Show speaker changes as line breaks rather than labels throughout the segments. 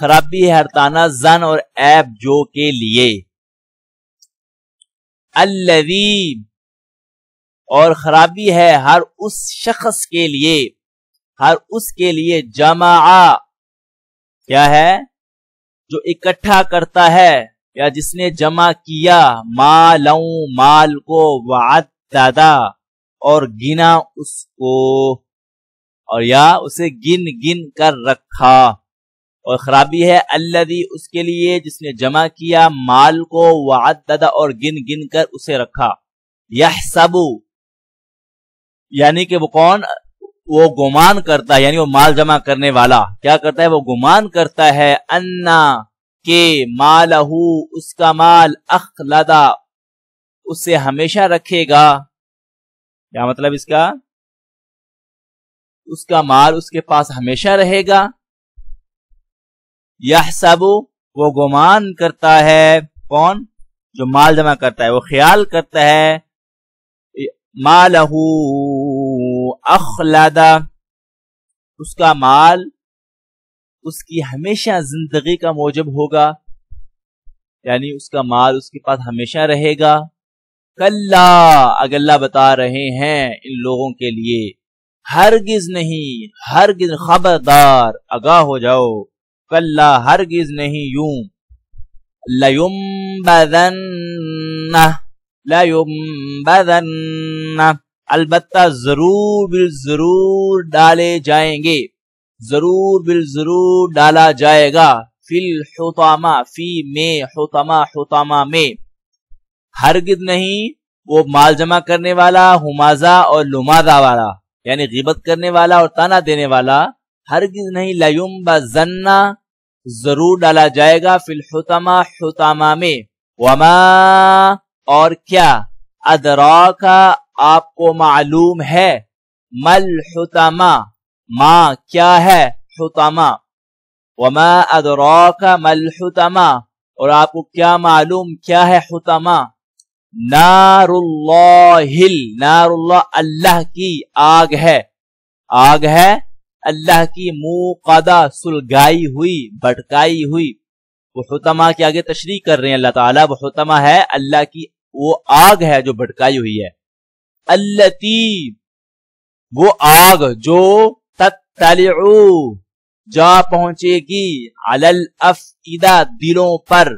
خرابی ہے ہر تانا زن اور عیب جو کے لیے. الذی اور خرابی ہے ہر اس شخص کے لیے، ہر اس کے لیے جمع کیا ہے جو اکٹھا کرتا ہے یا جس نے جمع کیا، مالوں مال کو، وعددا اور گنا اس کو، اور یا اسے گن گن کر رکھا. اور خرابی ہے الذی اس کے لیے جس نے جمع کیا مال کو، وعددا اور گن گن کر اسے رکھا. یحسب یعنی کہ وہ کون، وہ گمان کرتا ہے، یعنی وہ مال جمع کرنے والا کیا کرتا ہے، وہ گمان کرتا ہے انا کہ مالہ اس کا مال اخلدا اسے ہمیشہ رکھے گا. کیا مطلب اس کا، اس کا مال اس کے پاس ہمیشہ رہے گا. یحسب وہ گمان کرتا ہے، کون، جو مال جمع کرتا ہے، وہ خیال کرتا ہے مالہ اخلدا اس کا مال اس کی ہمیشہ زندگی کا موجب ہوگا، یعنی اس کا مال اس کے پاس ہمیشہ رہے گا. کلا اگر اللہ بتا رہے ہیں ان لوگوں کے لیے، ہرگز نہیں، ہرگز خبردار آگاہ ہو جاؤ، کلا ہرگز نہیں، یوں لیمبذن البتہ ضرور بالضرور ڈالے جائیں گے، ضرور بالضرور ڈالا جائے گا، فی الحطامہ فی میں، حطامہ حطامہ میں، ہرگز نہیں وہ مال جمع کرنے والا، ہمازہ اور لمازہ والا یعنی غیبت کرنے والا اور تانا دینے والا، ہرگز نہیں لیمبذن ضرور ڈالا جائے گا، فی الحطامہ حطامہ میں. وما اور کیا، ادراکا آپ کو معلوم ہے، مل حطامہ ما کیا ہے حطامہ، وما ادراکا مل حطامہ اور آپ کو کیا معلوم کیا ہے حطامہ، نار اللہ، نار اللہ اللہ کی آگ ہے، آگ ہے اللہ کی، موقدہ سلگائی ہوئی، بھٹکائی ہوئی. وہ حطامہ کے آگے تشریح کر رہے ہیں اللہ تعالیٰ، وہ حطامہ ہے اللہ کی وہ آگ ہے جو بھٹکائی ہوئی ہے. التی وہ آگ جو تطلع جا پہنچے گی، علی الافئدہ دلوں پر،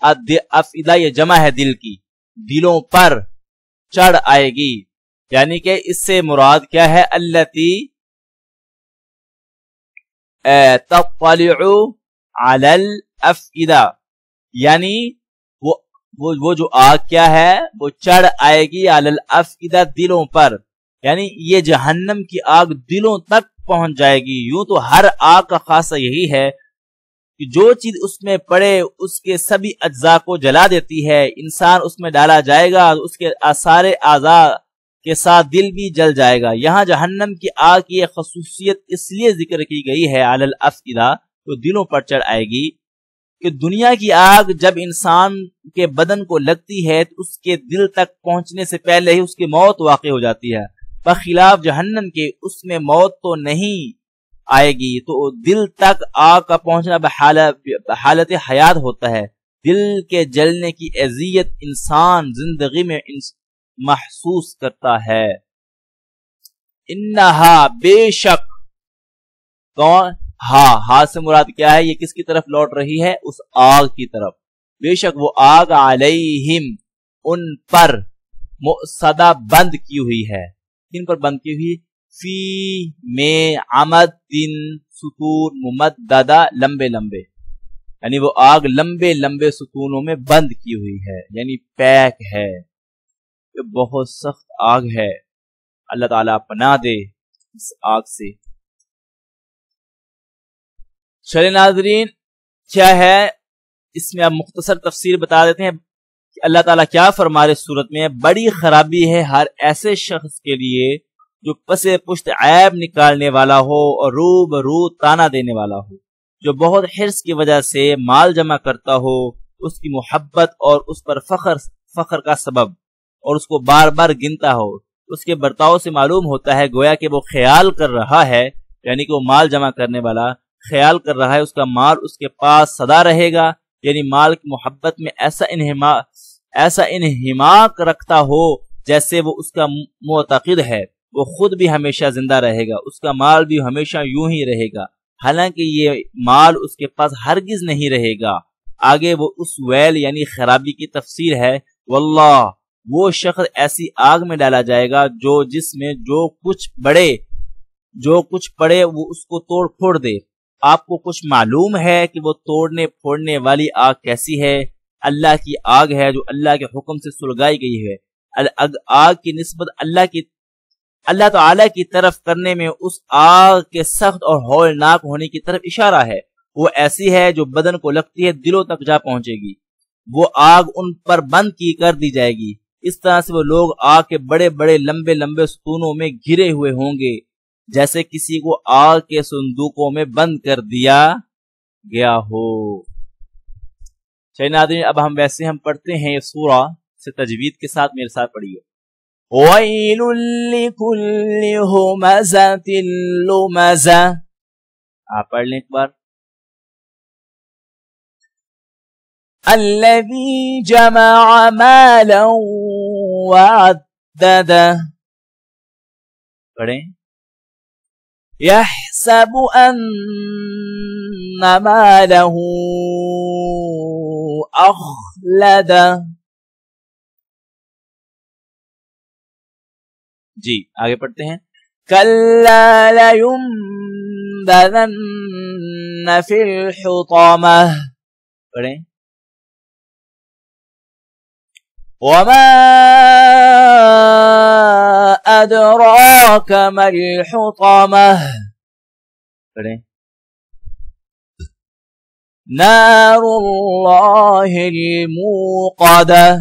افئدہ یہ جمع ہے دل کی، دلوں پر چڑھ آئے گی. یعنی کہ اس سے مراد کیا ہے، التی تطلع علی الافئدہ، یعنی وہ جو آگ کیا ہے وہ چڑھ آئے گی علی الافئدہ دلوں پر، یعنی یہ جہنم کی آگ دلوں تک پہنچ جائے گی. یوں تو ہر آگ کا خاصہ یہی ہے کہ جو چیز اس میں پڑے اس کے سبھی اجزاء کو جلا دیتی ہے. انسان اس میں ڈالا جائے گا، اس کے سارے اعضاء کے ساتھ دل بھی جل جائے گا. یہاں جہنم کی آگ کی ایک خصوصیت اس لیے ذکر کی گئی ہے علی الافئدہ، تو دلوں پر چڑھ آئے گی، کہ دنیا کی آگ جب انسان کے بدن کو لگتی ہے تو اس کے دل تک پہنچنے سے پہلے ہی اس کی موت واقع ہو جاتی ہے، بخلاف جہنم کے اس میں موت تو نہیں آئے گی، تو دل تک آگ کا پہنچنا بحالت حیات ہوتا ہے. دل کے جلنے کی اذیت انسان زندگی میں محسوس کرتا ہے. انہا بے شک، کون، ہاں سے مراد کیا ہے، یہ کس کی طرف لوٹ رہی ہے، اس آگ کی طرف. بے شک وہ آگ علیہم ان پر، مؤصدہ بند کی ہوئی ہے، کن پر بند کی ہوئی، فی میں عمد دن ستون ممددہ لمبے لمبے، یعنی وہ آگ لمبے لمبے ستونوں میں بند کی ہوئی ہے، یعنی پیک ہے. یہ بہت سخت آگ ہے، اللہ تعالیٰ پناہ دے اس آگ سے. چلے ناظرین، کیا ہے اس میں اب مختصر تفسیر بتا دیتے ہیں کہ اللہ تعالیٰ کیا فرما رہے صورت میں. بڑی خرابی ہے ہر ایسے شخص کے لیے جو پسے پشت عیب نکالنے والا ہو اور رو برو تانا دینے والا ہو، جو بہت حرص کی وجہ سے مال جمع کرتا ہو، اس کی محبت اور اس پر فخر کا سبب، اور اس کو بار بار گنتا ہو. اس کے برتاؤ سے معلوم ہوتا ہے گویا کہ وہ خیال کر رہا ہے، یعنی کہ وہ مال جمع کرنے والا خیال کر رہا ہے اس کا مال اس کے پاس سدا رہے گا، یعنی مال کی محبت میں ایسا انہماک رکھتا ہو جیسے وہ اس کا معتقد ہے، وہ خود بھی ہمیشہ زندہ رہے گا، اس کا مال بھی ہمیشہ یوں ہی رہے گا، حالانکہ یہ مال اس کے پاس ہرگز نہیں رہے گا۔ آگے وہ اس ویل یعنی خرابی کی تفسیر ہے، واللہ وہ شخص ایسی آگ میں ڈالا جائے گا جس میں جو کچھ پڑے وہ اس کو توڑ پھوڑ دے۔ آپ کو کچھ معلوم ہے کہ وہ توڑنے پھوڑنے والی آگ کیسی ہے؟ اللہ کی آگ ہے جو اللہ کے حکم سے سلگائی گئی ہے۔ آگ کی نسبت اللہ تعالی کی طرف کرنے میں اس آگ کے سخت اور ہولناک ہونے کی طرف اشارہ ہے۔ وہ ایسی ہے جو بدن کو لگتی ہے دلوں تک جا پہنچے گی، وہ آگ ان پر بند کر دی جائے گی۔ اس طرح سے وہ لوگ آگ کے بڑے بڑے لمبے لمبے ستونوں میں گھرے ہوئے ہوں گے، جیسے کسی کو آگ کے صندوقوں میں بند کر دیا گیا ہو۔ چلیے ناظرین، اب ہم پڑھتے ہیں یہ سورہ سے تجوید کے ساتھ، میرے ساتھ پڑھیے۔ وَيْلٌ لِكُلِّ هُمَزَةٍ لُمَزَةٍ، آپ پڑھ لیں ایک بار۔ الَّذِي جَمَعَ مَالًا وَعَدَّدَهُ، پڑھیں۔ يَحْسَبُ أَنَّ مَالَهُ أَخْلَدَهُ، جی آگے پڑھتے ہیں۔ كَلَّا لَيُنبَذَنَّ فِي الْحُطَمَةِ، پڑھیں۔ وَمَا أَدْرَاكَ مَا الْحُطَمَةُ، پڑھیں۔ نَارُ اللَّهِ الْمُوقَدَةُ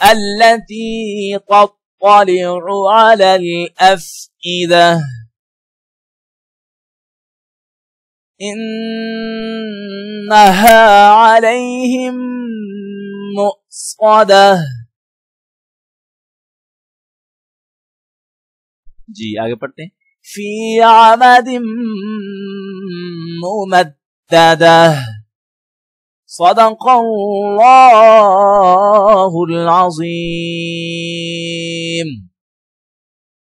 التي تطلع على الأفئدة إنها عليهم مؤصدة، جی آگے پڑھتے ہیں۔ في عمد ممددة، صدق اللہ العظیم۔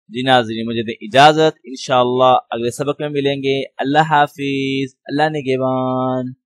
جی ناظرین، مجھے دیں اجازت، انشاءاللہ اگلے سبق میں ملیں گے۔ اللہ حافظ، اللہ نگہبان۔